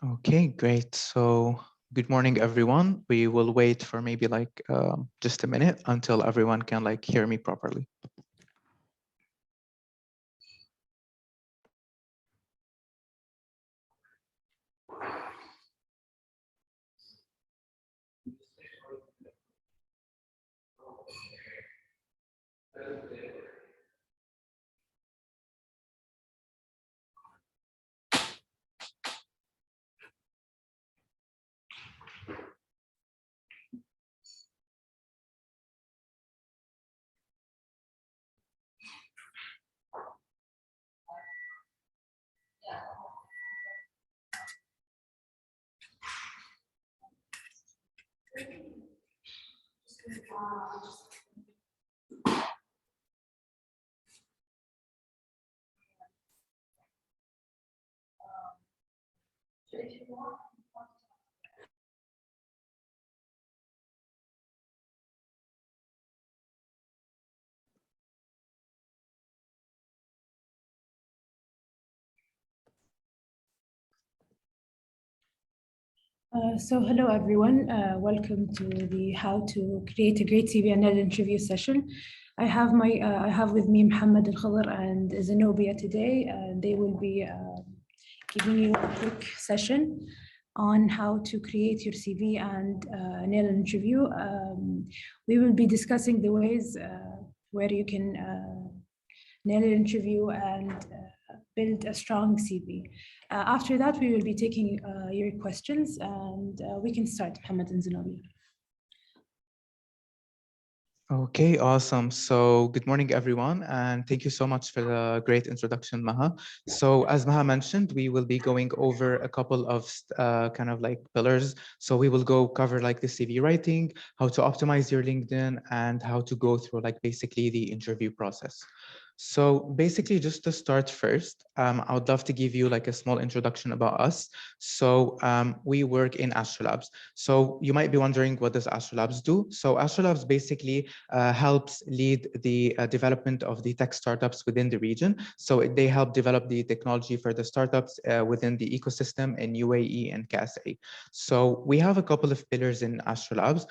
Okay, great. So good morning, everyone. We will wait for maybe like just a minute until everyone can like hear me properly. So hello everyone, welcome to the How to Create a Great CV and Net Interview session. I have with me Mohammed Al Khadr and Zenobia today, and they will be giving you a quick session on how to create your CV and nail an interview. We will be discussing the ways where you can nail an interview and build a strong CV. After that, we will be taking your questions, and we can start, Mohammed and Zenobia. Okay, awesome. So good morning, everyone, and thank you so much for the great introduction, Maha. So as Maha mentioned, we will be going over a couple of kind of like pillars. So we will go cover like the CV writing, how to optimize your LinkedIn, and how to go through like basically the interview process. So basically, just to start first, I would love to give you like a small introduction about us. So we work in Astro Labs. So you might be wondering, what does Astro Labs do? So Astro Labs basically helps lead the development of the tech startups within the region. So they help develop the technology for the startups within the ecosystem in UAE and KSA. So we have a couple of pillars in Astro Labs.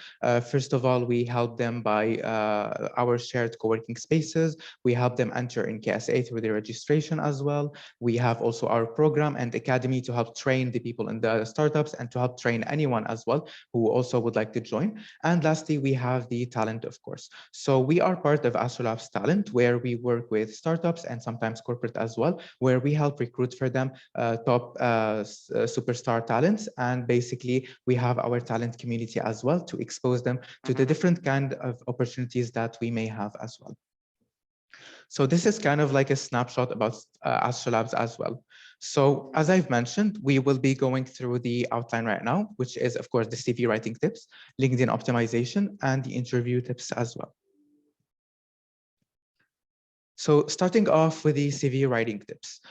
First of all, we help them by our shared co-working spaces. We help them enter in KSA through their registration as well. We have also our program and academy to help train the people in the startups and to help train anyone as well who also would like to join. And lastly, we have the talent, of course. So we are part of Astro Labs Talent, where we work with startups and sometimes corporate as well, where we help recruit for them top superstar talents. And basically, we have our talent community as well to expose them to the different kind of opportunities that we may have as well. So this is kind of like a snapshot about Astro Labs as well. So as I've mentioned, we will be going through the outline right now, which is, of course, the CV writing tips, LinkedIn optimization, and the interview tips as well. So starting off with the CV writing tips,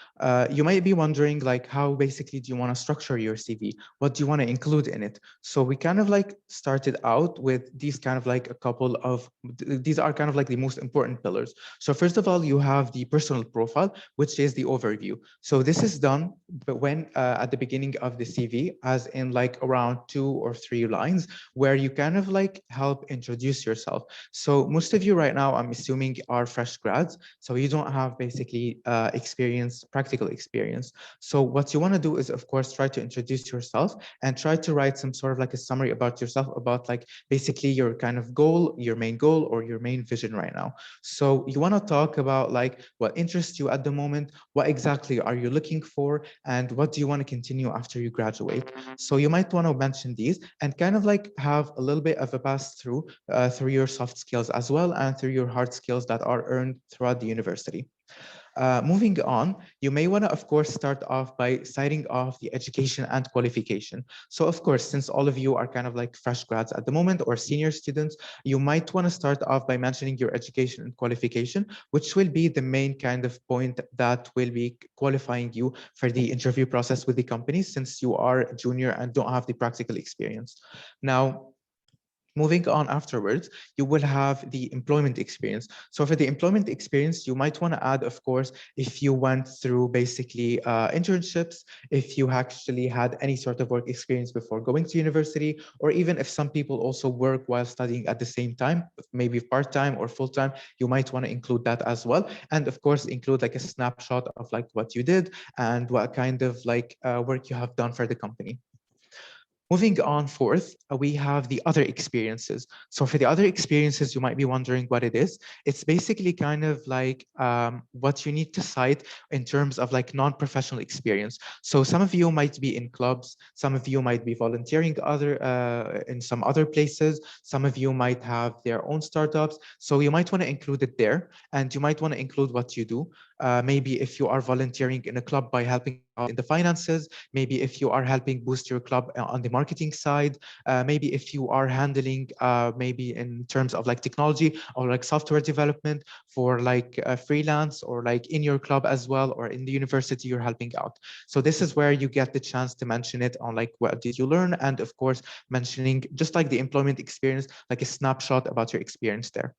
you might be wondering like how basically do you want to structure your CV? What do you want to include in it? So we kind of like started out with these kind of like a couple of, these are kind of like the most important pillars. So first of all, you have the personal profile, which is the overview. So this is done but when at the beginning of the CV, as in like around 2 or 3 lines, where you kind of like help introduce yourself. So most of you right now, I'm assuming, are fresh grads. So you don't have basically practical experience. So what you want to do is, of course, try to introduce yourself and try to write some sort of like a summary about yourself, about like basically your kind of goal, your main goal or your main vision right now. So you want to talk about like what interests you at the moment, what exactly are you looking for, and what do you want to continue after you graduate. So you might want to mention these and kind of like have a little bit of a pass through through your soft skills as well and through your hard skills that are earned throughout the university. Moving on, you may want to, of course, start off by citing off the education and qualification. So, of course, since all of you are kind of like fresh grads at the moment or senior students, you might want to start off by mentioning your education and qualification, which will be the main kind of point that will be qualifying you for the interview process with the company, since you are a junior and don't have the practical experience. Now, Moving on afterwards, you will have the employment experience. So for the employment experience, you might want to add, of course, if you went through basically internships, if you actually had any sort of work experience before going to university, or even if some people also work while studying at the same time, maybe part-time or full-time, you might want to include that as well. And of course, include like a snapshot of like what you did and what kind of like work you have done for the company. Moving on forth, we have the other experiences. So for the other experiences, you might be wondering what it is. It's basically kind of like what you need to cite in terms of like non-professional experience. So some of you might be in clubs, some of you might be volunteering in some other places, some of you might have their own startups. So you might want to include it there, and you might want to include what you do. Maybe if you are volunteering in a club by helping out in the finances, maybe if you are helping boost your club on the marketing side, maybe if you are handling maybe in terms of like technology or like software development for like freelance or like in your club as well, or in the university you're helping out. So this is where you get the chance to mention it on like what did you learn, and of course mentioning just like the employment experience, like a snapshot about your experience there.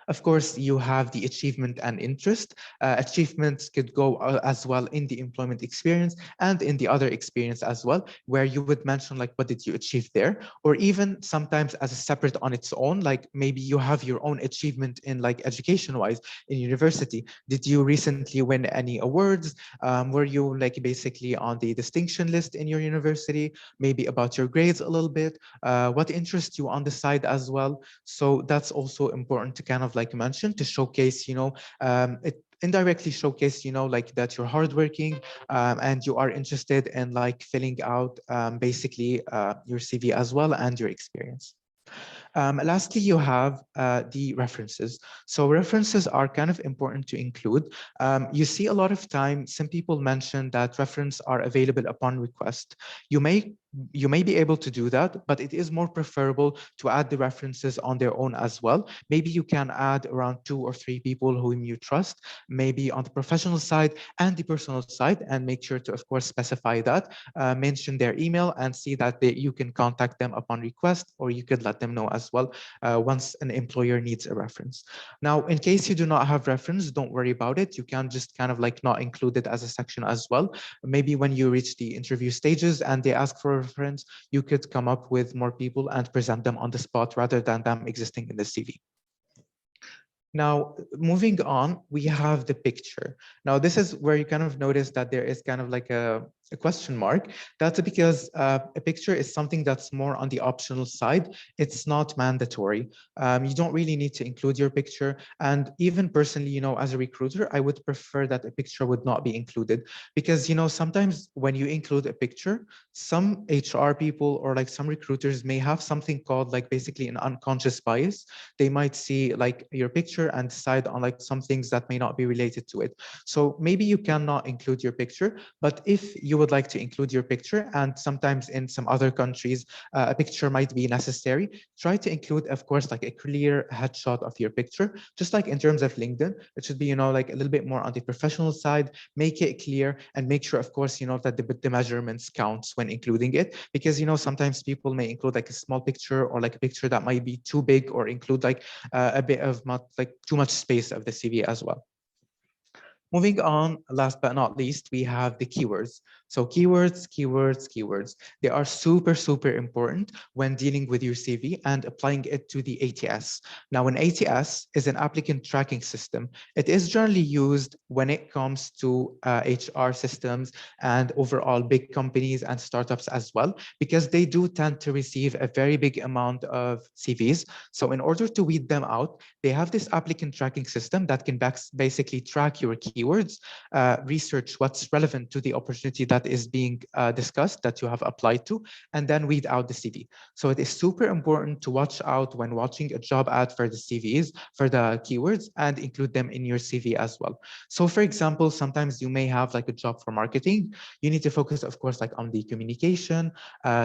Of course, you have the achievement and interest. Achievements could go as well in the employment experience and in the other experience as well, where you would mention like, what did you achieve there? Or even sometimes as a separate on its own, like maybe you have your own achievement in like education-wise in university. Did you recently win any awards? Were you like basically on the distinction list in your university? Maybe about your grades a little bit. What interests you on the side as well? So that's also important to kind of like mention to showcase, it indirectly showcase, like that you're hardworking and you are interested in like filling out basically your CV as well and your experience. Lastly, you have the references. So references are kind of important to include. You see a lot of time, some people mention that reference are available upon request. You may you may be able to do that, but it is more preferable to add the references on their own as well. Maybe you can add around 2 or 3 people whom you trust, maybe on the professional side and the personal side, and make sure to, of course, specify that, mention their email and see that you can contact them upon request, or you could let them know as well once an employer needs a reference. Now, in case you do not have reference, don't worry about it. You can just kind of like not include it as a section as well. Maybe when you reach the interview stages and they ask for a reference, you could come up with more people and present them on the spot rather than them existing in the CV. Now, moving on, we have the picture. Now, this is where you kind of notice that there is kind of like a question mark. That's because a picture is something that's more on the optional side. It's not mandatory. You don't really need to include your picture. And even personally, as a recruiter, I would prefer that a picture would not be included because, sometimes when you include a picture, some HR people or like some recruiters may have something called like basically an unconscious bias. They might see like your picture and decide on like some things that may not be related to it. So maybe you cannot include your picture, but if you would like to include your picture, and sometimes in some other countries, a picture might be necessary, try to include, of course, like a clear headshot of your picture, just like in terms of LinkedIn. It should be, like a little bit more on the professional side, make it clear and make sure, of course, that the measurements counts when including it, because, sometimes people may include like a small picture or like a picture that might be too big or include like a bit of like too much space of the CV as well. Moving on, last but not least, we have the keywords. So keywords, keywords, keywords. They are super, super important when dealing with your CV and applying it to the ATS. Now, an ATS is an applicant tracking system. It is generally used when it comes to HR systems and overall big companies and startups as well, because they do tend to receive a very big amount of CVs. So in order to weed them out, they have this applicant tracking system that can basically track your keywords, research what's relevant to the opportunity that is being discussed, that you have applied to, and then weed out the CV. So it is super important to watch out when watching a job ad for the CVs, for the keywords, and include them in your CV as well. So for example, sometimes you may have like a job for marketing. You need to focus, of course, like on the communication,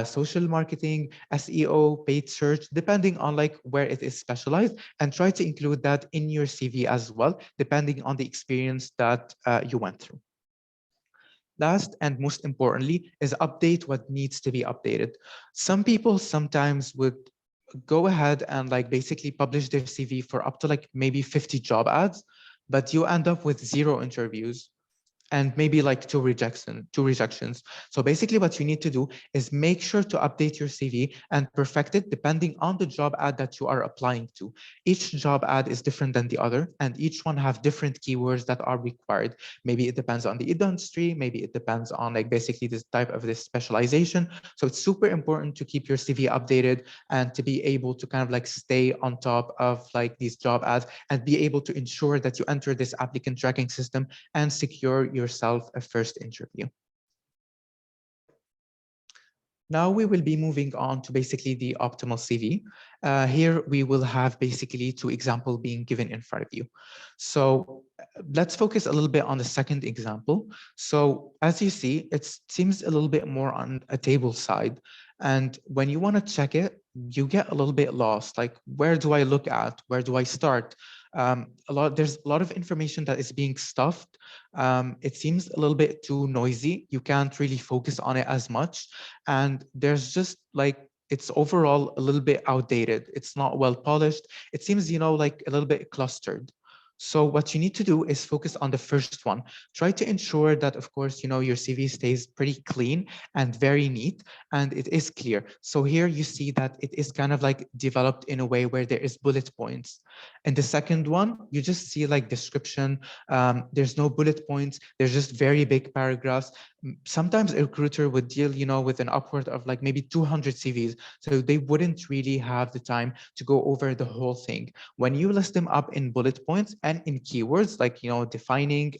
social marketing, SEO, paid search, depending on like where it is specialized, and try to include that in your CV as well, depending on the experience that you went through. Last and most importantly is update what needs to be updated. Some people sometimes would go ahead and like basically publish their CV for up to like maybe 50 job ads, but you end up with 0 interviews and maybe like two rejections. So basically what you need to do is make sure to update your CV and perfect it depending on the job ad that you are applying to. Each job ad is different than the other, and each one have different keywords that are required. Maybe it depends on the industry, maybe it depends on like basically this type of this specialization. So it's super important to keep your CV updated and to be able to kind of like stay on top of like these job ads and be able to ensure that you enter this applicant tracking system and secure yourself a first interview. Now we will be moving on to basically the optimal CV. Here we will have basically 2 examples being given in front of you. So let's focus a little bit on the second example. So as you see, it seems a little bit more on a table side. And when you want to check it, you get a little bit lost. Like, where do I look at? Where do I start? There's a lot of information that is being stuffed. It seems a little bit too noisy. You can't really focus on it as much. And there's just like, it's overall a little bit outdated. It's not well polished. It seems, like a little bit clustered. So what you need to do is focus on the first one. Try to ensure that, of course, your CV stays pretty clean and very neat, and it is clear. So here you see that it is kind of like developed in a way where there is bullet points. In the second one, you just see like description. There's no bullet points. There's just very big paragraphs. Sometimes a recruiter would deal, with an upward of like maybe 200 CVs. So they wouldn't really have the time to go over the whole thing. When you list them up in bullet points and in keywords, like, defining,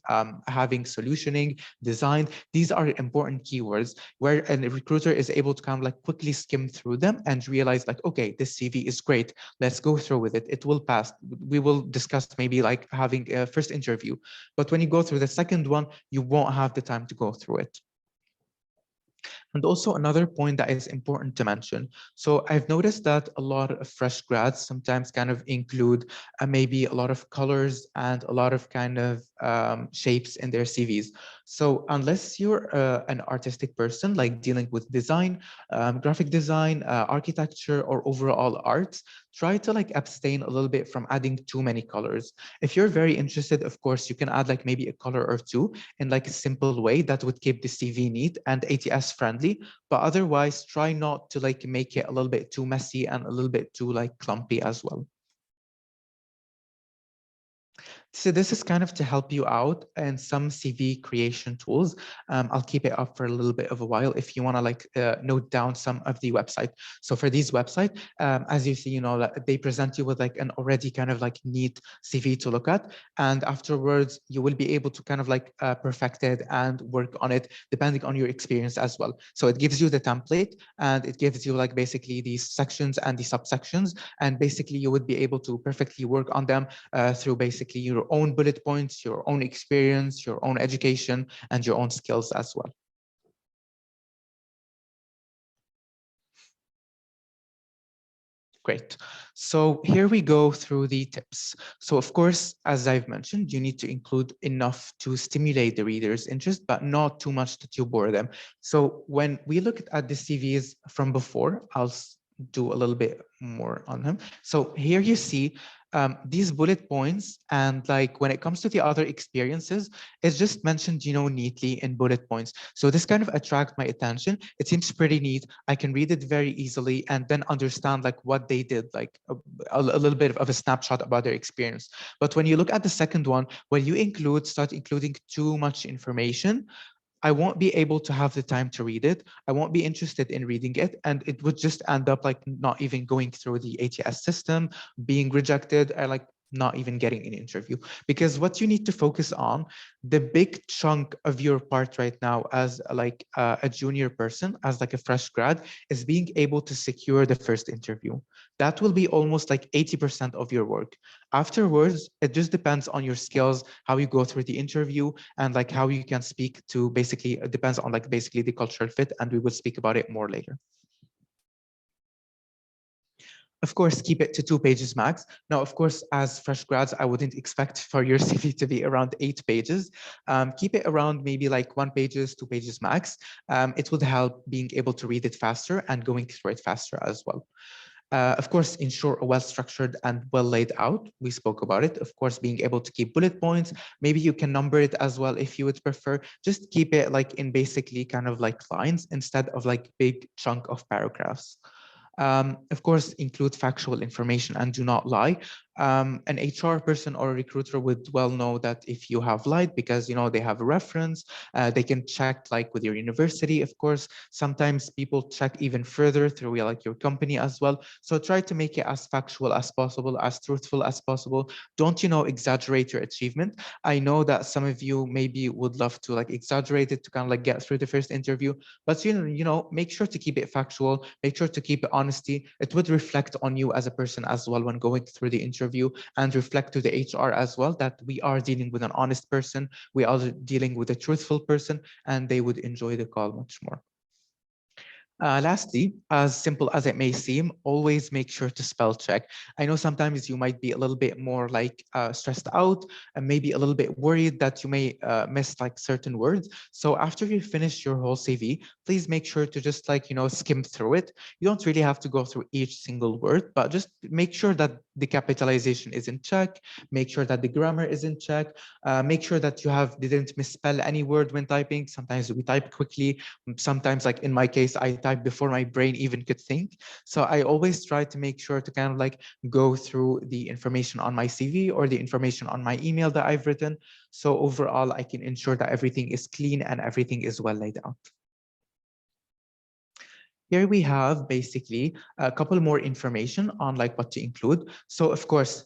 having solutioning, design, these are important keywords where a recruiter is able to kind of like quickly skim through them and realize like, okay, this CV is great. Let's go through with it. It will pass. We will discuss maybe like having a first interview. But when you go through the second one, you won't have the time to go through it. And also another point that is important to mention. So I've noticed that a lot of fresh grads sometimes kind of include maybe a lot of colors and a lot of kind of shapes in their CVs. So unless you're an artistic person, like dealing with design, graphic design, architecture, or overall arts, try to like abstain a little bit from adding too many colors. If you're very interested, of course, you can add like maybe a color or two in like a simple way that would keep the CV neat and ATS friendly, but otherwise try not to like make it a little bit too messy and a little bit too like clumpy as well. So this is kind of to help you out in some CV creation tools. I'll keep it up for a little bit of a while if you want to like note down some of the website. So for these website, as you see, they present you with like an already kind of like neat CV to look at. And afterwards, you will be able to kind of like perfect it and work on it depending on your experience as well. So it gives you the template and it gives you like basically these sections and the subsections. And basically you would be able to perfectly work on them through basically your own bullet points, your own experience, your own education, and your own skills as well. Great. So here we go through the tips. So of course, as I've mentioned, you need to include enough to stimulate the reader's interest, but not too much that you bore them. So when we look at the CVs from before, I'll do a little bit more on them. So here you see these bullet points, and like when it comes to the other experiences, it's just mentioned, neatly in bullet points. So this kind of attract my attention. It seems pretty neat. I can read it very easily and then understand like what they did, like a little bit of a snapshot about their experience. But when you look at the second one, when you start including too much information, I won't be able to have the time to read it. I won't be interested in reading it. And it would just end up like not even going through the ATS system, being rejected, or like not even getting an interview. Because what you need to focus on, the big chunk of your part right now as like a junior person, as like a fresh grad, is being able to secure the first interview. That will be almost like 80% of your work. Afterwards, it just depends on your skills, how you go through the interview, and like how you can speak to basically, it depends on like basically the cultural fit, and we will speak about it more later. Of course, keep it to 2 pages max. Now, of course, as fresh grads, I wouldn't expect for your CV to be around 8 pages. Keep it around maybe like 1 pages, 2 pages max. It would help being able to read it faster and going through it faster as well. Of course, ensure a well-structured and well laid out. We spoke about it. Of course, being able to keep bullet points. Maybe you can number it as well if you would prefer. Just keep it like in basically kind of like lines instead of like big chunk of paragraphs. Of course, include factual information and do not lie. An HR person or a recruiter would well know that if you have lied because, you know, they have a reference, they can check like with your university, of course. Sometimes people check even further through like your company as well. So try to make it as factual as possible, as truthful as possible. Don't, you know, exaggerate your achievement. I know that some of you maybe would love to like exaggerate it to kind of like get through the first interview, but make sure to keep it factual, make sure to keep it honesty. It would reflect on you as a person as well when going through the interview, and reflect to the HR as well that we are dealing with an honest person, we are dealing with a truthful person, and they would enjoy the call much more. Lastly, as simple as it may seem, always make sure to spell check. I know sometimes you might be a little bit more like stressed out and maybe a little bit worried that you may miss like certain words. So after you finish your whole CV, please make sure to just like, skim through it. You don't really have to go through each single word, but just make sure that the capitalization is in check, make sure that the grammar is in check, make sure that you didn't misspell any word when typing. Sometimes we type quickly. Sometimes, like in my case, I type before my brain even could think. So I always try to make sure to kind of like go through the information on my CV or the information on my email that I've written. So overall, I can ensure that everything is clean and everything is well laid out. Here we have basically a couple more information on like what to include. So of course,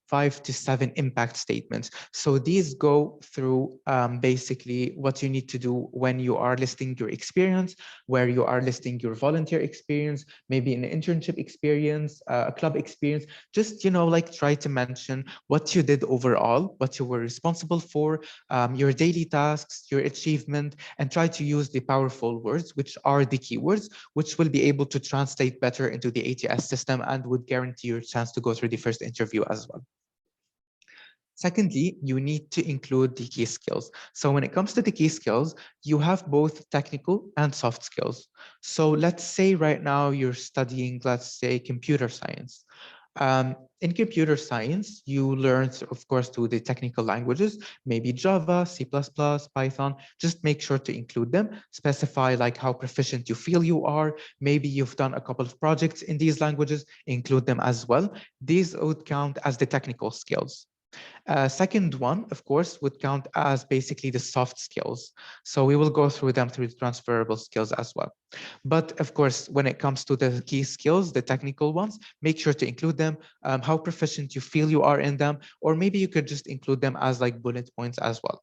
5 to 7 impact statements. So these go through basically what you need to do when you are listing your experience, where you are listing your volunteer experience, maybe an internship experience, a club experience. Just, like try to mention what you did overall, what you were responsible for, your daily tasks, your achievement, and try to use the powerful words, which are the keywords, which will be able to translate better into the ATS system and would guarantee your chance to go through the first interview as well. Secondly, you need to include the key skills. So when it comes to the key skills, you have both technical and soft skills. So let's say right now you're studying, let's say, computer science. In computer science, you learn, of course, to the technical languages, maybe Java, C++, Python. Just make sure to include them. Specify like how proficient you feel you are. Maybe you've done a couple of projects in these languages, include them as well. These would count as the technical skills. Second one, of course, would count as basically the soft skills. So we will go through them through the transferable skills as well. But of course, when it comes to the key skills, the technical ones, make sure to include them, how proficient you feel you are in them, or maybe you could just include them as like bullet points as well.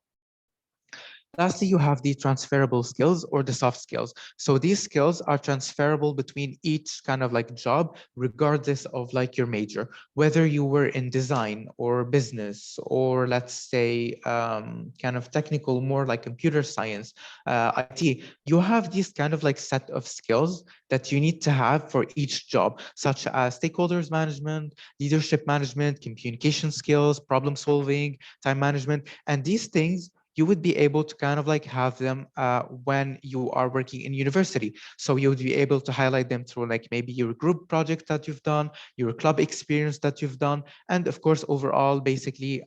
Lastly, you have the transferable skills or the soft skills. So these skills are transferable between each kind of like job, regardless of like your major, whether you were in design or business, or let's say kind of technical, more like computer science, IT, you have these kind of like set of skills that you need to have for each job, such as stakeholders management, leadership management, communication skills, problem solving, time management, and these things you would be able to kind of like have them when you are working in university. So you would be able to highlight them through like maybe your group project that you've done, your club experience that you've done, and of course, overall, basically,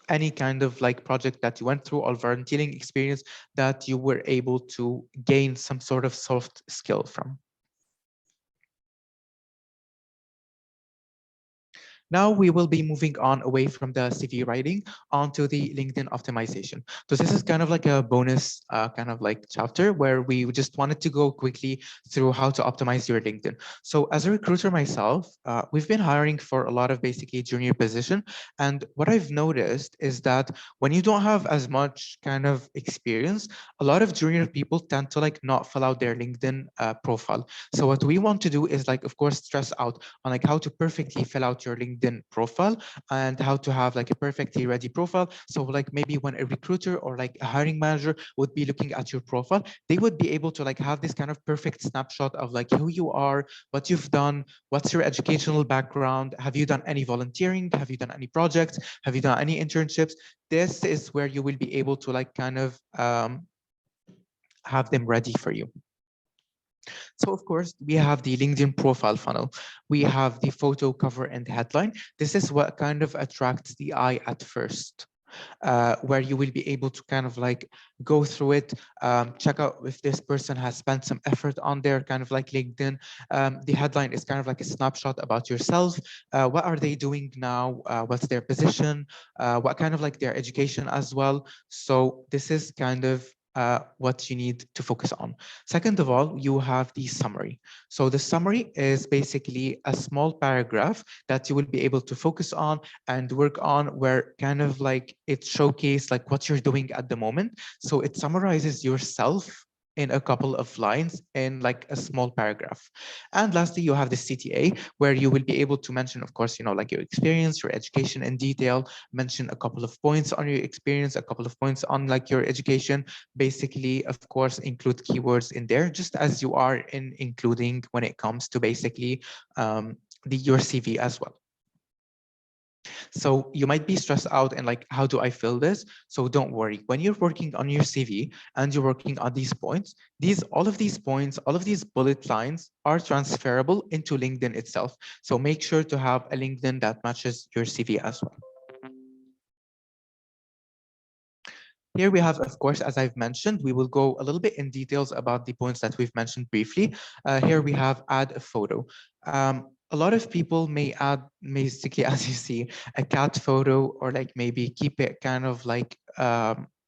any kind of like project that you went through or volunteering experience that you were able to gain some sort of soft skill from. Now we will be moving on away from the CV writing onto the LinkedIn optimization. So this is kind of like a bonus kind of like chapter where we just wanted to go quickly through how to optimize your LinkedIn. So as a recruiter myself, we've been hiring for a lot of basically junior position. And what I've noticed is that when you don't have as much kind of experience, a lot of junior people tend to like not fill out their LinkedIn profile. So what we want to do is like, of course, stress out on like how to perfectly fill out your LinkedIn profile and how to have like a perfectly ready profile. So like maybe when a recruiter or like a hiring manager would be looking at your profile, they would be able to like have this kind of perfect snapshot of like who you are, what you've done, what's your educational background, have you done any volunteering, have you done any projects, have you done any internships. This is where you will be able to like kind of have them ready for you. So of course, we have the LinkedIn profile funnel. We have the photo cover and headline. This is what kind of attracts the eye at first. Where you will be able to kind of like go through it, check out if this person has spent some effort on their kind of like LinkedIn. The headline is kind of like a snapshot about yourself. What are they doing now? What's their position? What kind of like their education as well? So this is kind of what you need to focus on. Second of all, you have the summary. So the summary is basically a small paragraph that you will be able to focus on and work on, where kind of like it showcases like what you're doing at the moment. So it summarizes yourself in a couple of lines in like a small paragraph. And lastly, you have the CTA, where you will be able to mention, of course, like your experience, your education in detail, mention a couple of points on your experience, a couple of points on like your education, basically, of course, include keywords in there, just as you are in including when it comes to basically your CV as well. So you might be stressed out and like, how do I fill this? So don't worry. When you're working on your CV and you're working on these points, all of these points, all of these bullet lines are transferable into LinkedIn itself. So make sure to have a LinkedIn that matches your CV as well. Here we have, of course, as I've mentioned, we will go a little bit in details about the points that we've mentioned briefly. Here we have add a photo. A lot of people may add, basically, as you see, a cat photo, or like maybe keep it kind of like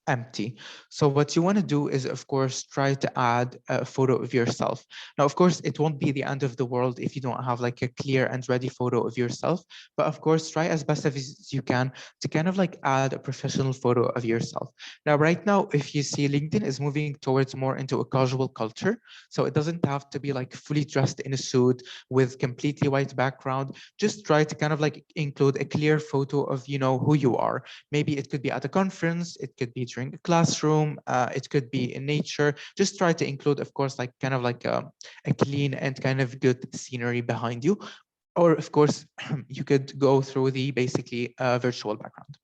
empty. So what you want to do is, of course, try to add a photo of yourself. Now, of course, it won't be the end of the world if you don't have like a clear and ready photo of yourself. But of course, try as best as you can to kind of like add a professional photo of yourself. Now, right now, if you see, LinkedIn is moving towards more into a casual culture. So it doesn't have to be like fully dressed in a suit with completely white background. Just try to kind of like include a clear photo of, who you are. Maybe it could be at a conference, it could be during a classroom, it could be in nature. Just try to include, of course, like kind of like a clean and kind of good scenery behind you. Or of course, you could go through the basically virtual background.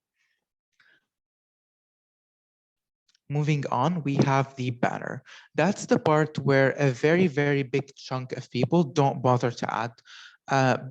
Moving on, we have the banner. That's the part where a very, very big chunk of people don't bother to add.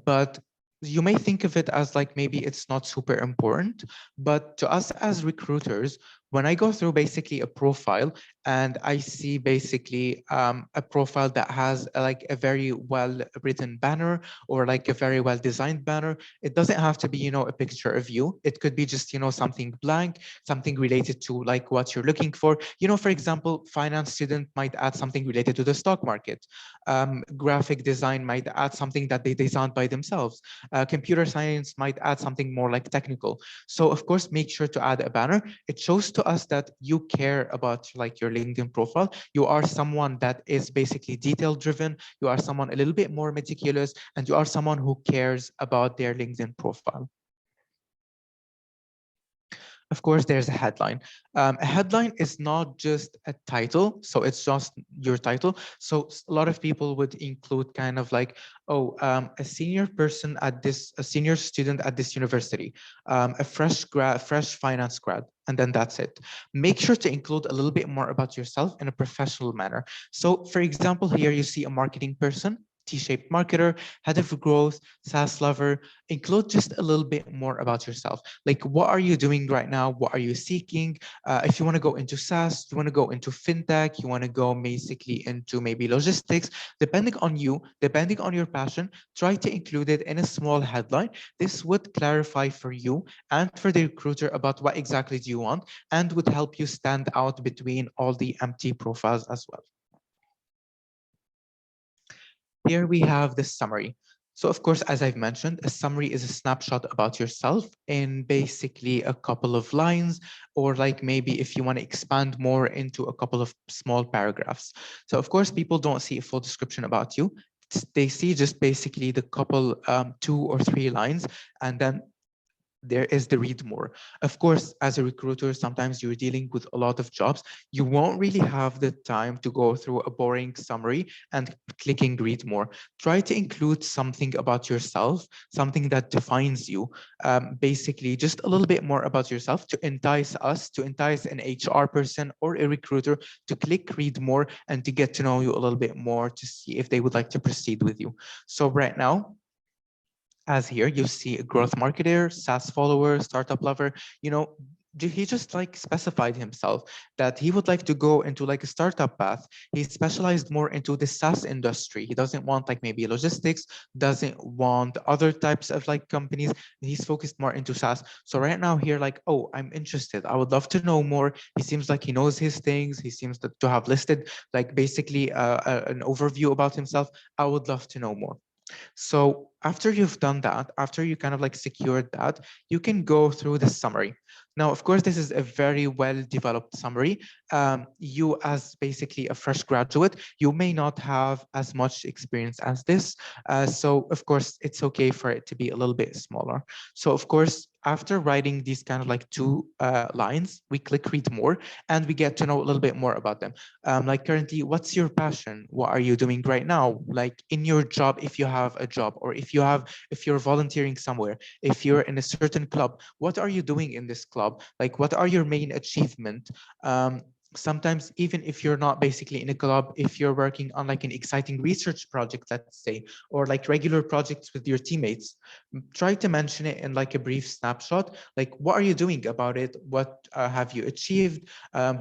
But you may think of it as like maybe it's not super important, but to us as recruiters, when I go through basically a profile and I see basically a profile that has like a very well written banner or like a very well designed banner, it doesn't have to be, a picture of you. It could be just, something blank, something related to like what you're looking for. For example, finance student might add something related to the stock market. Graphic design might add something that they designed by themselves. Computer science might add something more like technical. So of course, make sure to add a banner. It shows to us that you care about like your LinkedIn profile. You are someone that is basically detail driven. You are someone a little bit more meticulous, and you are someone who cares about their LinkedIn profile. Of course, there's a headline. A headline is not just a title, so it's just your title. So a lot of people would include kind of like, oh, a senior student at this university, a fresh finance grad, and then that's it. Make sure to include a little bit more about yourself in a professional manner. So for example, here you see a marketing person, T-shaped marketer, head of growth, SaaS lover. Include just a little bit more about yourself. Like, what are you doing right now? What are you seeking? If you want to go into SaaS, you want to go into Fintech, you want to go basically into maybe logistics, depending on you, depending on your passion, try to include it in a small headline. This would clarify for you and for the recruiter about what exactly do you want, and would help you stand out between all the empty profiles as well. Here we have the summary. So of course, as I've mentioned, a summary is a snapshot about yourself in basically a couple of lines, or like maybe if you want to expand more into a couple of small paragraphs. So of course, people don't see a full description about you. They see just basically the couple, 2 or 3 lines, and then there is the read more. Of course, as a recruiter, sometimes you're dealing with a lot of jobs. You won't really have the time to go through a boring summary and clicking read more. Try to include something about yourself, something that defines you. Basically, just a little bit more about yourself to entice us, to entice an HR person or a recruiter to click read more and to get to know you a little bit more to see if they would like to proceed with you. So right now, as here you see a growth marketer, SaaS follower, startup lover, you know, he just like specified himself that he would like to go into like a startup path. He specialized more into the SaaS industry. He doesn't want like maybe logistics, doesn't want other types of like companies. He's focused more into SaaS. So right now here, like, oh, I'm interested. I would love to know more. He seems like he knows his things. He seems to have listed like basically an overview about himself. I would love to know more. So after you've done that, after you kind of like secured that, you can go through the summary. Now, of course, this is a very well developed summary. You as basically a fresh graduate, you may not have as much experience as this. So of course, it's okay for it to be a little bit smaller. So of course, after writing these kind of like two lines, we click read more and we get to know a little bit more about them. Like currently, what's your passion? What are you doing right now? Like in your job, if you have a job, or if you're volunteering somewhere, if you're in a certain club, what are you doing in this club? Like, what are your main achievement? Sometimes even if you're not basically in a club, if you're working on like an exciting research project, let's say, or like regular projects with your teammates, try to mention it in like a brief snapshot. Like, what are you doing about it? What have you achieved?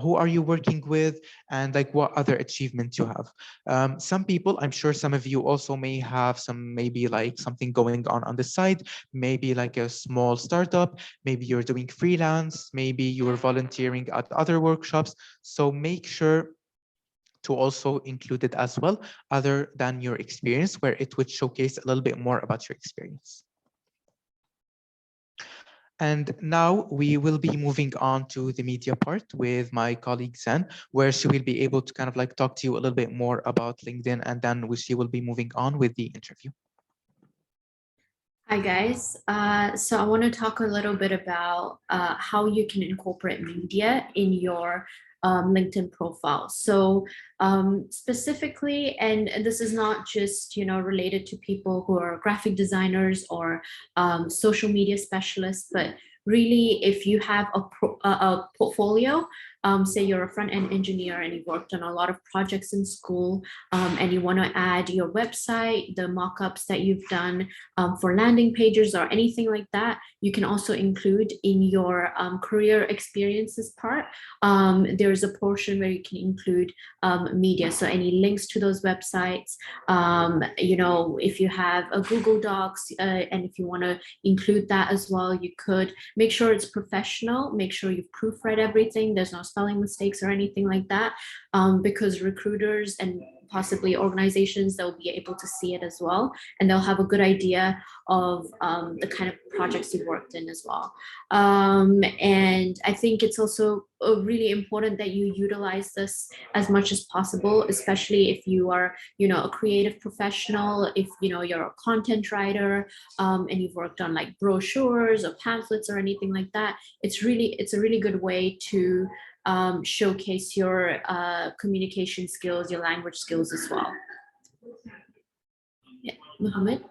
Who are you working with? And like what other achievements you have. Some people, I'm sure some of you also may have some, maybe like something going on the side, maybe like a small startup, maybe you're doing freelance, maybe you're volunteering at other workshops. So make sure to also include it as well, other than your experience, where it would showcase a little bit more about your experience. And now we will be moving on to the media part with my colleague Zen, where she will be able to kind of like talk to you a little bit more about LinkedIn, and then she will be moving on with the interview. Hi guys, so I want to talk a little bit about how you can incorporate media in your LinkedIn profile. So specifically, and this is not just related to people who are graphic designers or social media specialists, but really if you have a portfolio, say you're a front-end engineer and you've worked on a lot of projects in school, and you want to add your website, the mock-ups that you've done for landing pages or anything like that, you can also include in your career experiences part. There's a portion where you can include media, so any links to those websites. If you have a Google Docs and if you want to include that as well, you could. Make sure it's professional, make sure you've proofread everything, there's no spelling mistakes or anything like that, because recruiters and possibly organizations, they'll be able to see it as well, and they'll have a good idea of the kind of projects you've worked in as well. And I think it's also really important that you utilize this as much as possible, especially if you are, a creative professional, if you're a content writer, and you've worked on like brochures or pamphlets or anything like that. It's a really good way to showcase your communication skills, your language skills as well. Yeah, Mohammed.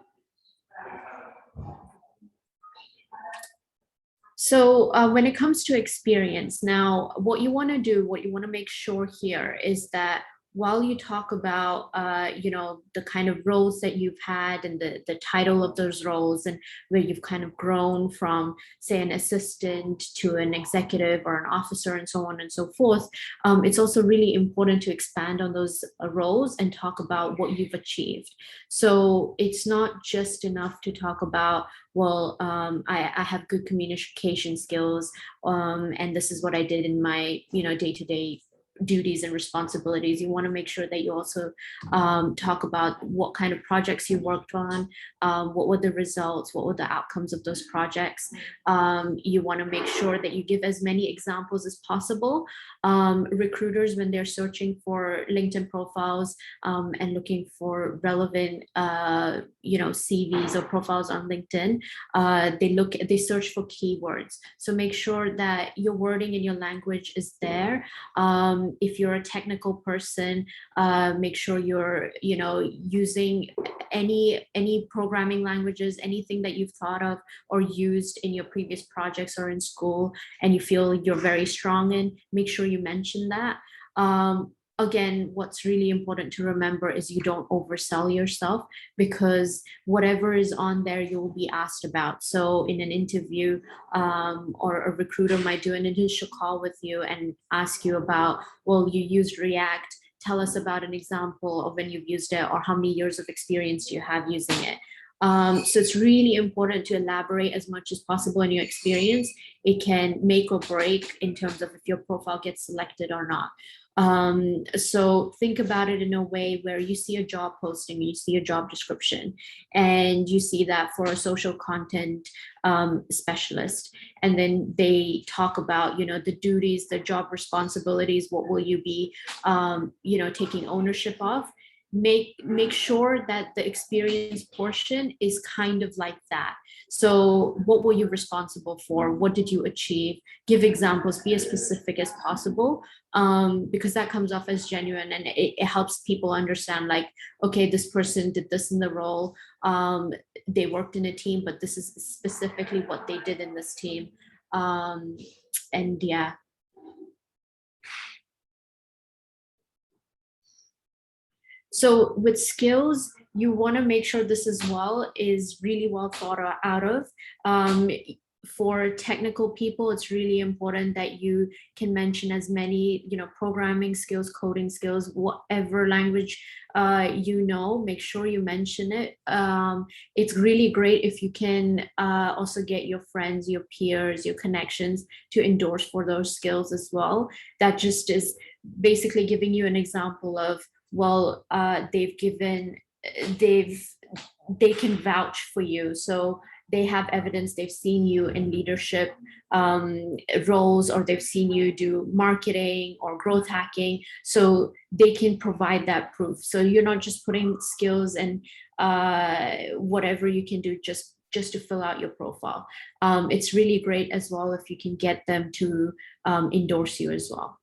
So when it comes to experience, now what you want to make sure here is that while you talk about, the kind of roles that you've had and the title of those roles and where you've kind of grown from, say, an assistant to an executive or an officer and so on and so forth, it's also really important to expand on those roles and talk about what you've achieved. So it's not just enough to talk about, well, I have good communication skills, and this is what I did in my, day-to-day duties and responsibilities. You want to make sure that you also talk about what kind of projects you worked on, what were the results, what were the outcomes of those projects. You want to make sure that you give as many examples as possible. Recruiters, when they're searching for LinkedIn profiles and looking for relevant, CVs or profiles on LinkedIn, they search for keywords. So make sure that your wording and your language is there. If you're a technical person, make sure you're, using any programming languages, anything that you've thought of or used in your previous projects or in school, and you feel you're very strong in, make sure you mention that. Again, what's really important to remember is you don't oversell yourself, because whatever is on there, you will be asked about. So in an interview, or a recruiter might do an initial call with you and ask you about, well, you used React. Tell us about an example of when you've used it, or how many years of experience do you have using it. So it's really important to elaborate as much as possible in your experience. It can make or break in terms of if your profile gets selected or not. So think about it in a way where you see a job posting, you see a job description, and you see that for a social content specialist, and then they talk about, the duties, the job responsibilities, what will you be, taking ownership of. Make sure that the experience portion is kind of like that. So what were you responsible for? What did you achieve? Give examples, be as specific as possible, because that comes off as genuine, and it helps people understand, like, okay, this person did this in the role. They worked in a team, but this is specifically what they did in this team. And yeah. So with skills, you want to make sure this as well is really well thought out of. For technical people, it's really important that you can mention as many, programming skills, coding skills, whatever language make sure you mention it. It's really great if you can also get your friends, your peers, your connections to endorse for those skills as well. That just is basically giving you an example of, well, they can vouch for you. So they have evidence, they've seen you in leadership roles, or they've seen you do marketing or growth hacking. So they can provide that proof. So you're not just putting skills and whatever you can do just to fill out your profile. It's really great as well if you can get them to endorse you as well.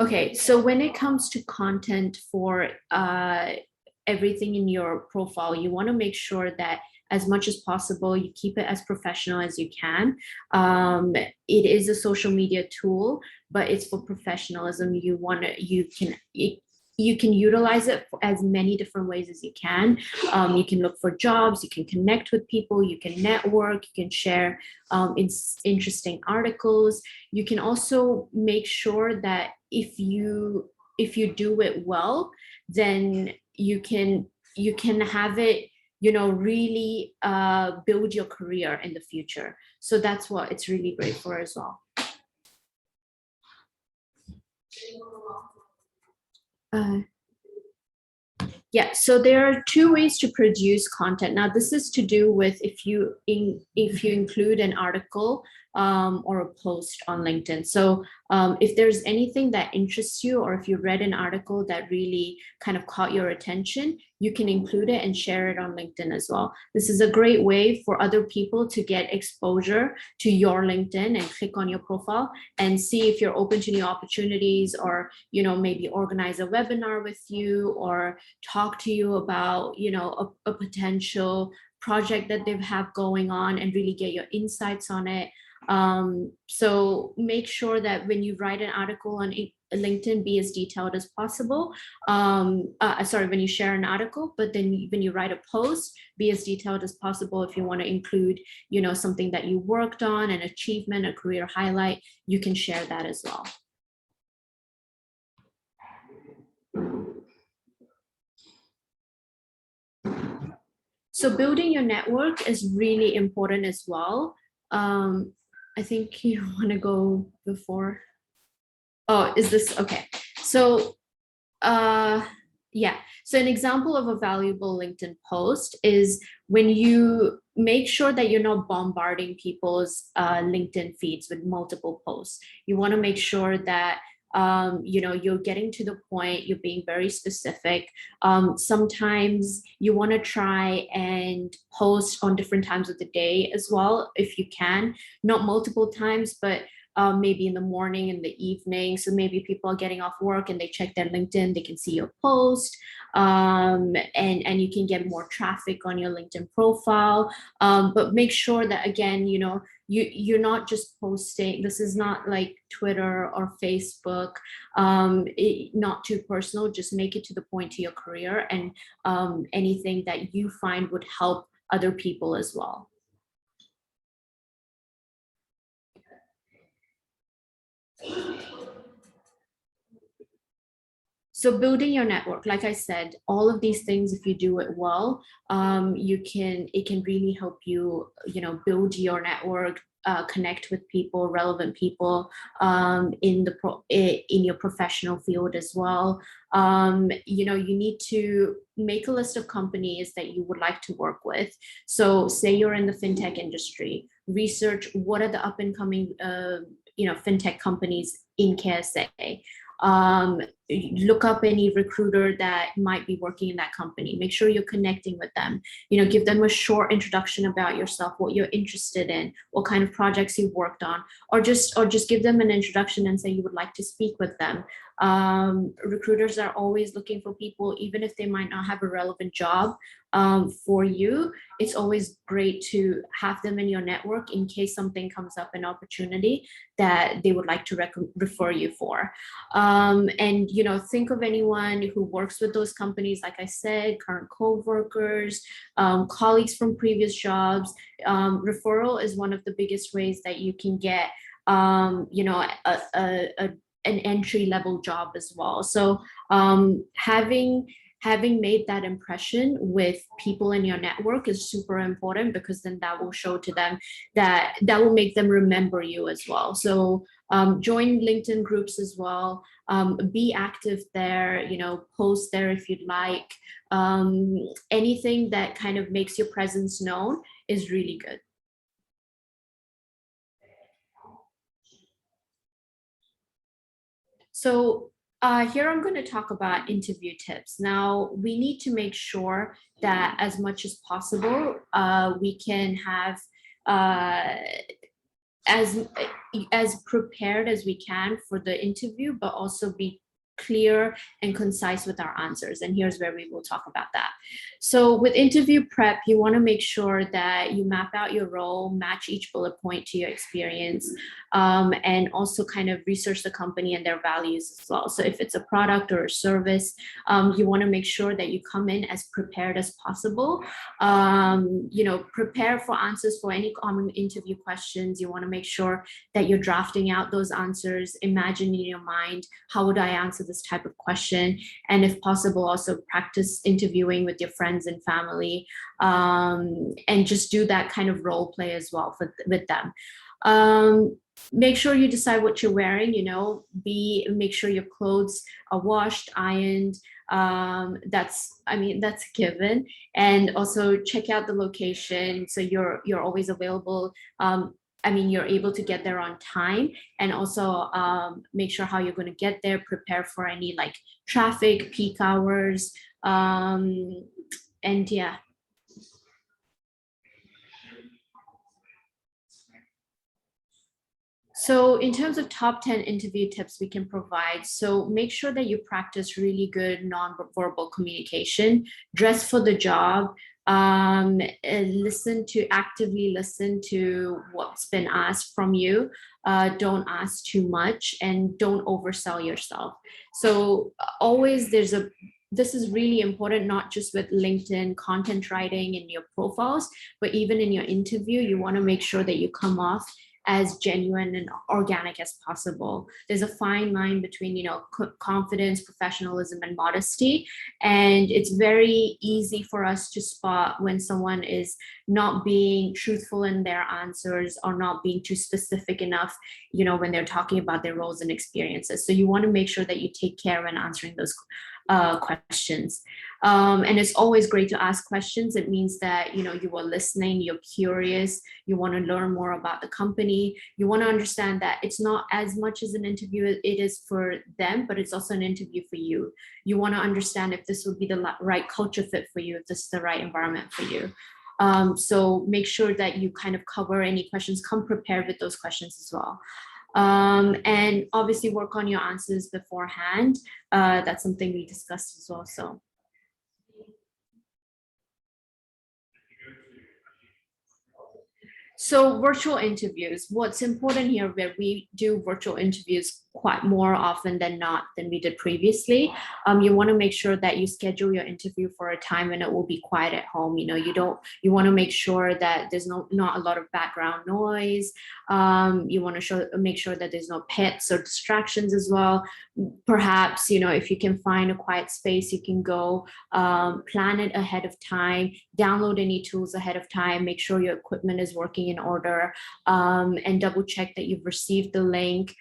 Okay, so when it comes to content for everything in your profile, you want to make sure that as much as possible, you keep it as professional as you can. It is a social media tool, but it's for professionalism. You can utilize it for as many different ways as you can. You can look for jobs, you can connect with people, you can network, you can share interesting articles. You can also make sure that if you do it well, then you can have it, really build your career in the future. So that's what it's really great for as well. Yeah, so there are two ways to produce content. Now, this is to do with if you include an article or a post on LinkedIn. So if there's anything that interests you, or if you read an article that really kind of caught your attention, you can include it and share it on LinkedIn as well. This is a great way for other people to get exposure to your LinkedIn and click on your profile and see if you're open to new opportunities, or maybe organize a webinar with you, or talk to you about a potential project that they have going on, and really get your insights on it. So make sure that when you write an article on LinkedIn, be as detailed as possible. When you share an article, but then when you write a post, be as detailed as possible. If you want to include, something that you worked on, an achievement, a career highlight, you can share that as well. So building your network is really important as well. I think you want to go before. Oh, is this okay? So yeah, so an example of a valuable LinkedIn post is when you make sure that you're not bombarding people's LinkedIn feeds with multiple posts. You want to make sure that you're getting to the point, you're being very specific. Sometimes you want to try and post on different times of the day as well, if you can, not multiple times, but maybe in the morning, in the evening. So maybe people are getting off work and they check their LinkedIn, they can see your post, and you can get more traffic on your LinkedIn profile. But make sure that, again, you're not just posting. This is not like Twitter or Facebook, not too personal. Just make it to the point to your career and anything that you find would help other people as well. So building your network, like I said, all of these things, if you do it well, it can really help you, build your network, connect with people, relevant people in your professional field as well. You need to make a list of companies that you would like to work with. So say you're in the fintech industry, research what are the up and coming fintech companies in KSA. Look up any recruiter that might be working in that company. Make sure you're connecting with them. Give them a short introduction about yourself, what you're interested in, what kind of projects you've worked on, or just give them an introduction and say you would like to speak with them. Recruiters are always looking for people, even if they might not have a relevant job for you. It's always great to have them in your network in case something comes up, an opportunity that they would like to refer you for. And think of anyone who works with those companies, like I said, current co-workers, colleagues from previous jobs. Referral is one of the biggest ways that you can get an entry-level job as well. So having made that impression with people in your network is super important, because then that will show to them that will make them remember you as well. So join LinkedIn groups as well. Be active there, post there if you'd like. Anything that kind of makes your presence known is really good. So here I'm going to talk about interview tips. Now, we need to make sure that as much as possible, we can have as prepared as we can for the interview, but also be clear and concise with our answers. And here's where we will talk about that. So with interview prep, you want to make sure that you map out your role, match each bullet point to your experience, and also kind of research the company and their values as well. So if it's a product or a service, you want to make sure that you come in as prepared as possible. Prepare for answers for any common interview questions. You want to make sure that you're drafting out those answers. Imagine in your mind, how would I answer this type of question? And if possible, also practice interviewing with your friends and family, and just do that kind of role play as well with them. Make sure you decide what you're wearing, make sure your clothes are washed, ironed. That's a given. And also check out the location, so you're always available. You're able to get there on time, and also make sure how you're going to get there, prepare for any like traffic, peak hours, and yeah. So in terms of top 10 interview tips we can provide, so make sure that you practice really good non-verbal communication, dress for the job, and actively listen to what's been asked from you. Don't ask too much, and don't oversell yourself. So always this is really important, not just with LinkedIn content writing in your profiles, but even in your interview. You want to make sure that you come off as genuine and organic as possible. There's a fine line between, you know, confidence, professionalism, and modesty. And it's very easy for us to spot when someone is not being truthful in their answers or not being too specific enough, you know, when they're talking about their roles and experiences. So you want to make sure that you take care when answering those questions. And it's always great to ask questions. It means that, you know, you are listening, you're curious, you want to learn more about the company. You want to understand that it's not as much as an interview it is for them, but it's also an interview for you. You want to understand if this would be the right culture fit for you, if this is the right environment for you. So make sure that you kind of cover any questions, come prepared with those questions as well. And obviously work on your answers beforehand. That's something we discussed as well. So virtual interviews, what's important here, where we do virtual interviews quite more often than not than we did previously. You want to make sure that you schedule your interview for a time when it will be quiet at home. You know, you want to make sure that there's not a lot of background noise. You want to make sure that there's no pets or distractions as well. Perhaps, you know, if you can find a quiet space, you can go plan it ahead of time, download any tools ahead of time, make sure your equipment is working in order, and double check that you've received the link.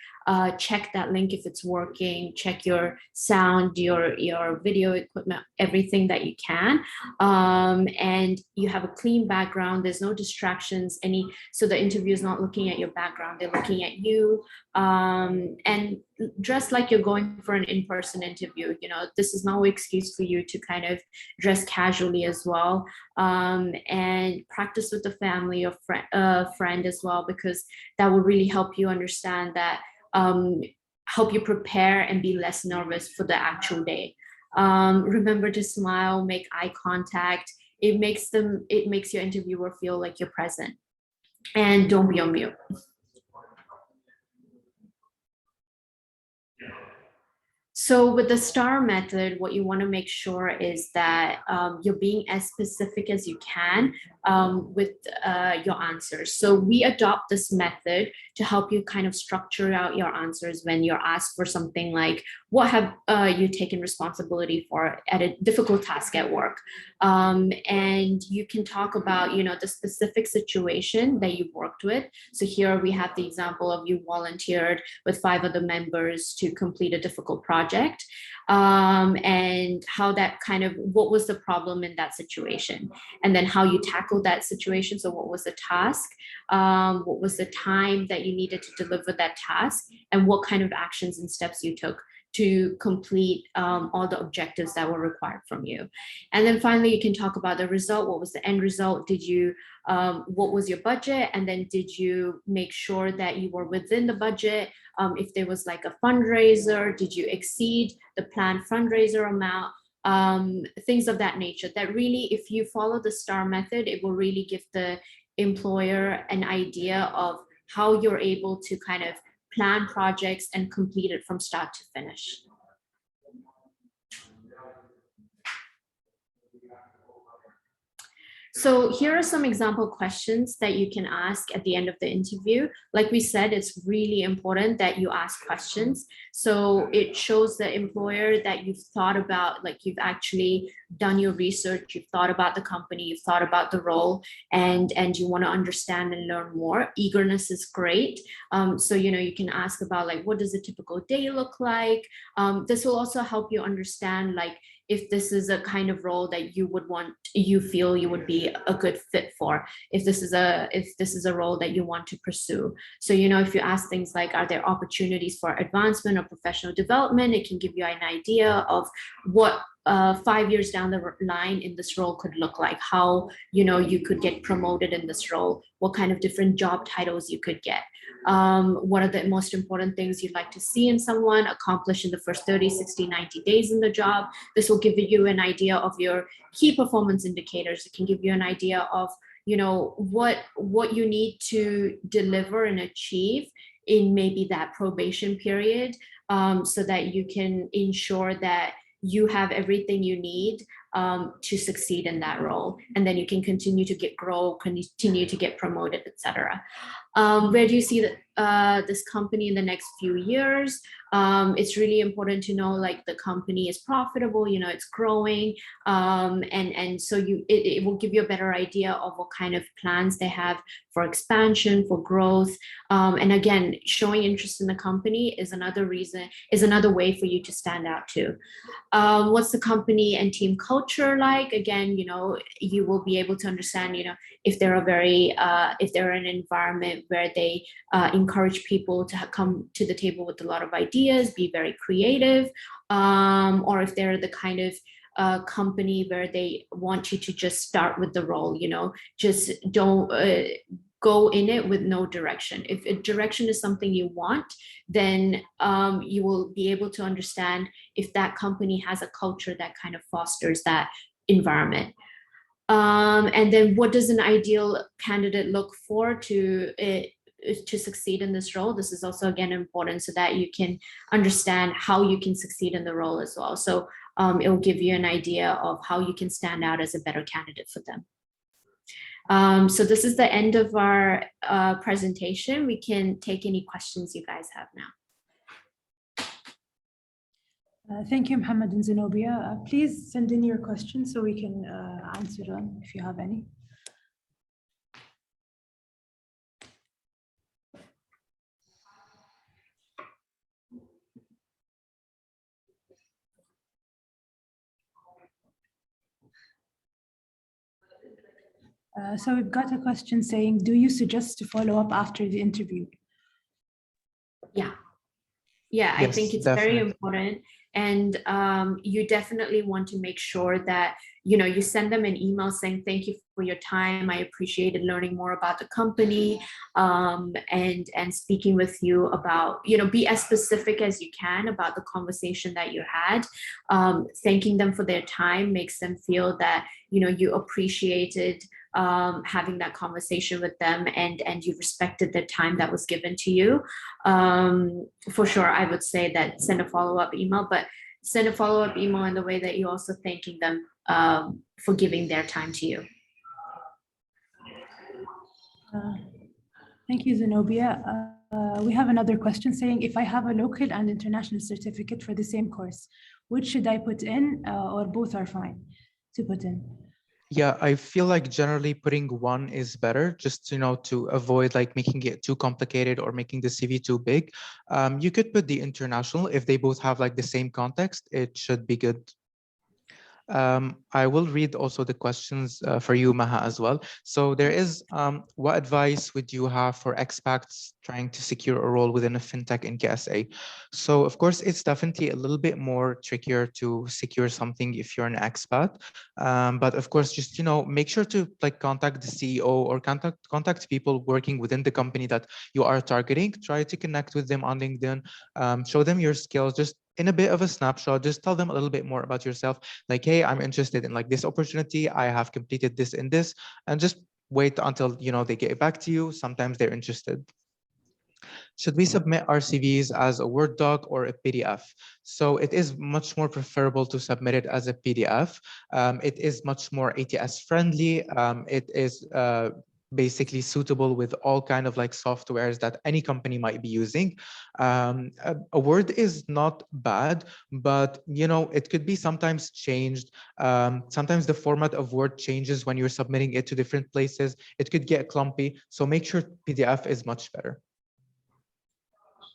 Check that link if it's working, check your sound, your video equipment, everything that you can. And you have a clean background, there's no distractions, so the interview is not looking at your background, they're looking at you. And dress like you're going for an in-person interview. You know, this is no excuse for you to kind of dress casually as well. And practice with the family or friend as well, because that will really help you understand that, help you prepare and be less nervous for the actual day. Remember to smile, make eye contact. It makes your interviewer feel like you're present. And don't be on mute. So with the STAR method, what you want to make sure is that you're being as specific as you can with your answers. So we adopt this method to help you kind of structure out your answers when you're asked for something like, what have you taken responsibility for at a difficult task at work? And you can talk about, you know, the specific situation that you've worked with. So here we have the example of you volunteered with 5 other members to complete a difficult project, and how that kind of, what was the problem in that situation, and then how you tackled that situation. So what was the task? What was the time that you needed to deliver that task, and what kind of actions and steps you took to complete all the objectives that were required from you. And then finally, you can talk about the result. What was the end result? Did you, what was your budget? And then did you make sure that you were within the budget? If there was like a fundraiser, did you exceed the planned fundraiser amount? Things of that nature, that really, if you follow the STAR method, it will really give the employer an idea of how you're able to kind of plan projects and complete it from start to finish. So here are some example questions that you can ask at the end of the interview. Like we said, it's really important that you ask questions. So it shows the employer that you've thought about, like you've actually done your research, you've thought about the company, you've thought about the role, and you want to understand and learn more. Eagerness is great. So, you know, you can ask about like, what does a typical day look like? This will also help you understand, like, if this is a kind of role that you feel you would be a good fit for, if this is a role that you want to pursue. So, you know, if you ask things like, are there opportunities for advancement or professional development, it can give you an idea of what 5 years down the line in this role could look like, how, you know, you could get promoted in this role, what kind of different job titles you could get. What are the most important things you'd like to see in someone accomplish in the first 30, 60, 90 days in the job? This will give you an idea of your key performance indicators. It can give you an idea of, you know, what you need to deliver and achieve in maybe that probation period, so that you can ensure that you have everything you need to succeed in that role. And then you can continue to grow, continue to get promoted, etc. Where do you see this company in the next few years? It's really important to know like the company is profitable, you know, it's growing, and so it will give you a better idea of what kind of plans they have for expansion, for growth, and again, showing interest in the company is another way for you to stand out too. What's the company and team culture like? Again, you know, you will be able to understand, you know, if they're if they're an environment where they encourage people to come to the table with a lot of ideas, be very creative, or if they're the kind of company where they want you to just start with the role, you know, just don't go in it with no direction. If a direction is something you want, then you will be able to understand if that company has a culture that kind of fosters that environment. And then what does an ideal candidate look for to succeed in this role? This is also again important so that you can understand how you can succeed in the role as well. So it will give you an idea of how you can stand out as a better candidate for them. So this is the end of our presentation. We can take any questions you guys have now. Thank you, Mohammed and Zenobia. Please send in your questions so we can answer them if you have any. So we've got a question saying, do you suggest to follow up after the interview? Yeah. Yeah, Yes, I think it's definitely. very important. And you definitely want to make sure that, you know, you send them an email saying, thank you for your time. I appreciated learning more about the company, and speaking with you about, you know, be as specific as you can about the conversation that you had. Thanking them for their time makes them feel that, you know, you appreciated having that conversation with them, and you respected the time that was given to you. For sure, I would say that send a follow-up email, but send a follow-up email in the way that you're also thanking them for giving their time to you. Thank you, Zenobia. We have another question saying, if I have a local and international certificate for the same course, which should I put in, or both are fine to put in? Yeah, I feel like generally putting one is better, just, you know, to avoid like making it too complicated or making the CV too big. You could put the international if they both have like the same context. It should be good. I will read also the questions for you, Maha, as well. So there is, what advice would you have for expats trying to secure a role within a fintech in KSA? So of course, it's definitely a little bit more trickier to secure something if you're an expat. But of course, just, you know, make sure to like contact the CEO or contact people working within the company that you are targeting. Try to connect with them on LinkedIn, show them your skills, just in a bit of a snapshot, just tell them a little bit more about yourself. Like, hey, I'm interested in like this opportunity. I have completed this and this, and just wait until, you know, they get back to you. Sometimes they're interested. Should we submit our CVs as a Word doc or a PDF? So it is much more preferable to submit it as a PDF. It is much more ATS friendly. It is basically suitable with all kind of like softwares that any company might be using. A Word is not bad, but you know, it could be sometimes changed. Sometimes the format of Word changes when you're submitting it to different places. It could get clumpy. So make sure PDF is much better.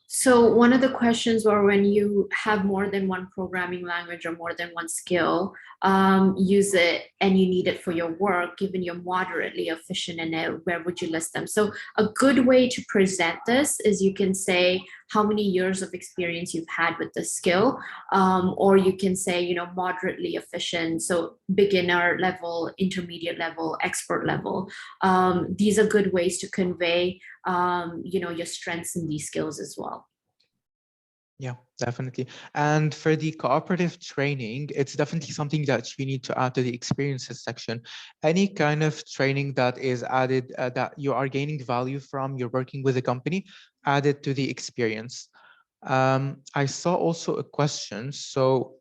So one of the questions were, when you have more than one programming language or more than one skill, use it and you need it for your work, given you're moderately efficient in it, where would you list them? So a good way to present this is you can say how many years of experience you've had with the skill, or you can say, you know, moderately efficient. So beginner level, intermediate level, expert level. These are good ways to convey, you know, your strengths in these skills as well. Yeah, definitely. And for the cooperative training, it's definitely something that you need to add to the experiences section. Any kind of training that is added, that you are gaining value from, you're working with a company, add it to the experience. I saw also a question. So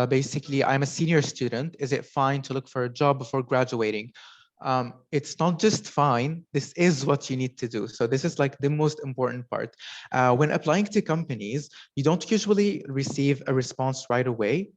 basically, I'm a senior student. Is it fine to look for a job before graduating? It's not just fine. This is what you need to do. So this is like the most important part. When applying to companies, you don't usually receive a response right away.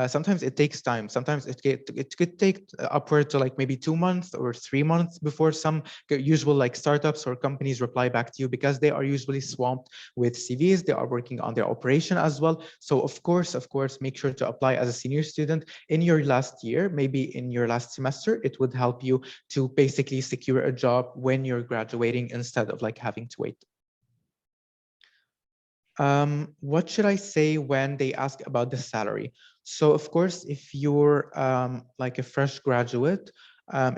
Sometimes it takes time. Sometimes it could take upward to like maybe 2 months or 3 months before some usual like startups or companies reply back to you, because they are usually swamped with CVs. They are working on their operation as well. So of course, make sure to apply as a senior student in your last year, maybe in your last semester. It would help you to basically secure a job when you're graduating instead of like having to wait. What should I say when they ask about the salary? So of course, if you're like a fresh graduate,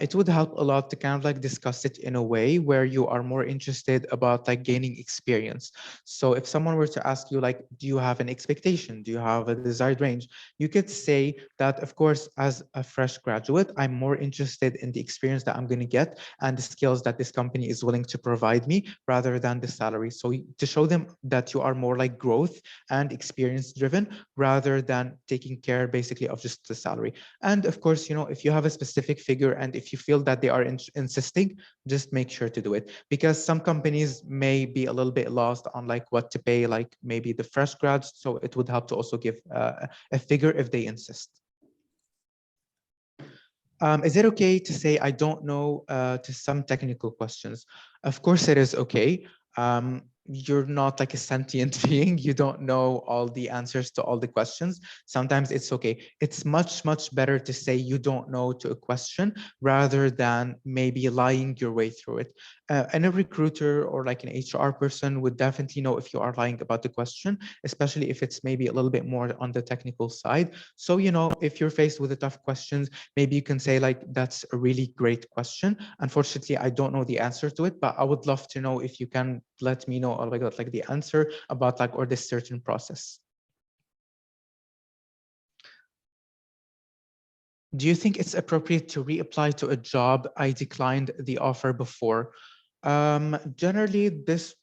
it would help a lot to kind of like discuss it in a way where you are more interested about like gaining experience. So if someone were to ask you like, do you have an expectation? Do you have a desired range? You could say that, of course, as a fresh graduate, I'm more interested in the experience that I'm going to get and the skills that this company is willing to provide me rather than the salary. So to show them that you are more like growth and experience driven rather than taking care basically of just the salary. And of course, you know, if you have a specific figure and if you feel that they are insisting, just make sure to do it, because some companies may be a little bit lost on like what to pay, like maybe the fresh grads. So it would help to also give a figure if they insist. Is it okay to say I don't know to some technical questions? Of course it is okay. You're not like a sentient being. You don't know all the answers to all the questions. Sometimes it's okay. It's much better to say you don't know to a question rather than maybe lying your way through it. And a recruiter or like an HR person would definitely know if you are lying about the question, especially if it's maybe a little bit more on the technical side. So, you know, if you're faced with the tough questions, maybe you can say like, that's a really great question. Unfortunately, I don't know the answer to it, but I would love to know if you can let me know like the answer about like or this certain process. Do you think it's appropriate to reapply to a job I declined the offer before? Generally, this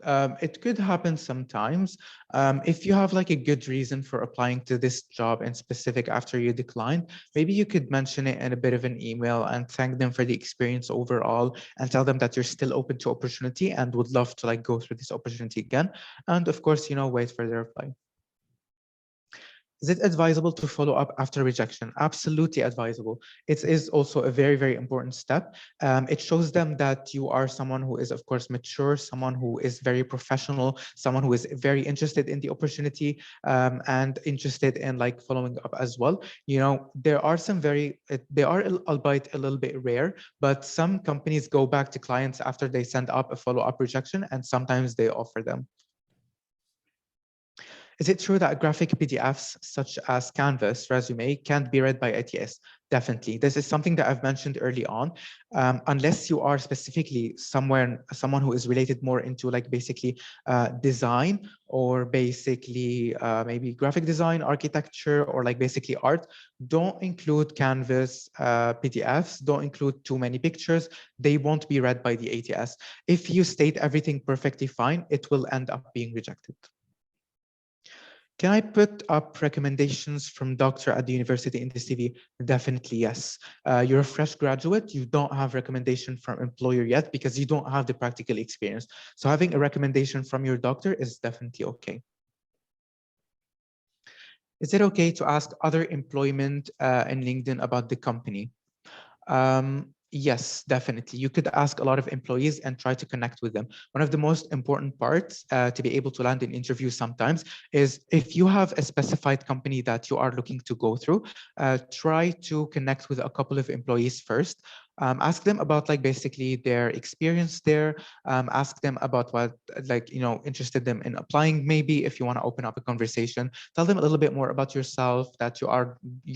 it could happen sometimes. If you have like a good reason for applying to this job in specific after you declined, maybe you could mention it in a bit of an email and thank them for the experience overall and tell them that you're still open to opportunity and would love to like go through this opportunity again. And of course, you know, wait for their reply. Is it advisable to follow up after rejection? Absolutely advisable. It is also a very important step. It shows them that you are someone who is, of course, mature, someone who is very professional, someone who is very interested in the opportunity and interested in like following up as well. You know, there are some they are albeit a little bit rare, but some companies go back to clients after they send up a follow-up rejection, and sometimes they offer them. Is it true that graphic PDFs such as Canvas resume can't be read by ATS? Definitely. This is something that I've mentioned early on. Unless you are specifically someone who is related more into like basically design or basically maybe graphic design, architecture, or like basically art, don't include Canvas PDFs. Don't include too many pictures. They won't be read by the ATS. If you state everything perfectly fine, it will end up being rejected. Can I put up recommendations from doctor at the university in the CV? Definitely yes. You're a fresh graduate. You don't have recommendation from employer yet because you don't have the practical experience. So having a recommendation from your doctor is definitely okay. Is it okay to ask other employment in LinkedIn about the company? Yes, definitely. You could ask a lot of employees and try to connect with them. One of the most important parts to be able to land an interview sometimes is if you have a specified company that you are looking to go through, try to connect with a couple of employees first. Ask them about like basically their experience there. Ask them about what like, you know, interested them in applying. Maybe if you want to open up a conversation, tell them a little bit more about yourself, that you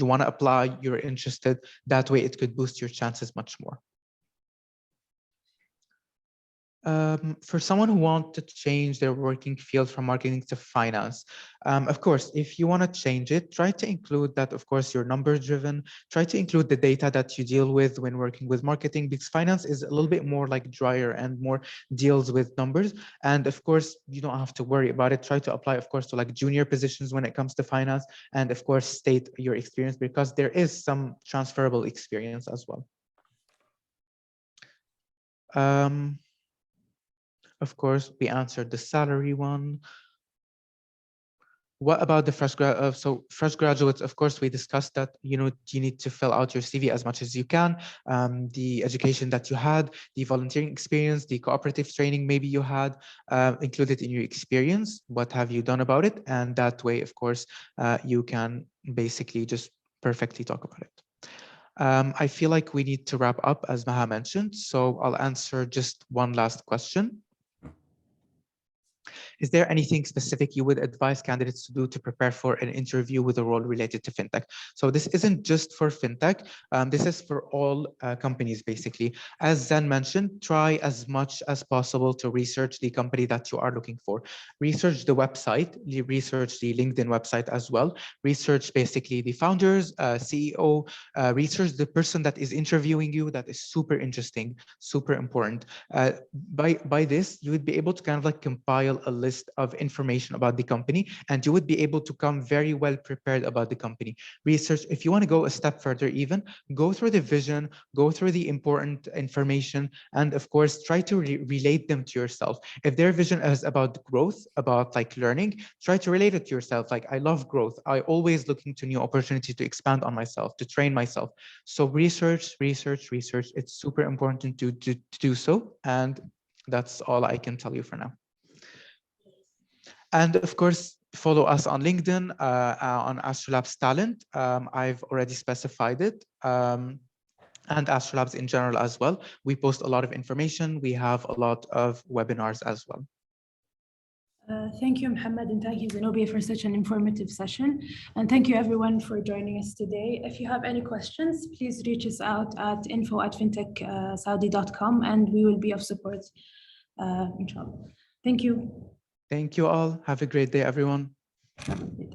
want to apply, you're interested. That way it could boost your chances much more. For someone who wants to change their working field from marketing to finance, of course, if you want to change it, try to include that, of course, you're number driven. Try to include the data that you deal with when working with marketing, because finance is a little bit more like drier and more deals with numbers. And of course, you don't have to worry about it. Try to apply, of course, to like junior positions when it comes to finance. And of course, state your experience, because there is some transferable experience as well. Of course, we answered the salary one. What about the fresh graduates? Of course, we discussed that, you need to fill out your CV as much as you can. The education that you had, the volunteering experience, the cooperative training maybe you had, included in your experience. What have you done about it? And that way, of course, you can basically just perfectly talk about it. I feel like we need to wrap up, as Maha mentioned, so I'll answer just one last question. Is there anything specific you would advise candidates to do to prepare for an interview with a role related to fintech? So this isn't just for fintech. This is for all companies, basically. As Zen mentioned, try as much as possible to research the company that you are looking for. Research the website, research the LinkedIn website as well. Research basically the founders, CEO, research the person that is interviewing you. That is super interesting, super important. By this, you would be able to kind of like compile a list of information about the company, and you would be able to come very well prepared about the company. Research, if you want to go a step further even, go through the vision, go through the important information, and of course, try to relate them to yourself. If their vision is about growth, about like learning, try to relate it to yourself. Like, I love growth. I always looking to new opportunities to expand on myself, to train myself. So research. It's super important to do so. And that's all I can tell you for now. And of course, follow us on LinkedIn, on Astrolabs Talent. I've already specified it. And Astrolabs in general as well. We post a lot of information. We have a lot of webinars as well. Thank you, Mohammed, and thank you, Zenobia, for such an informative session. And thank you, everyone, for joining us today. If you have any questions, please reach us out at info@fintechsaudi.com, and we will be of support, inshallah. Thank you. Thank you all. Have a great day, everyone. Have a great day.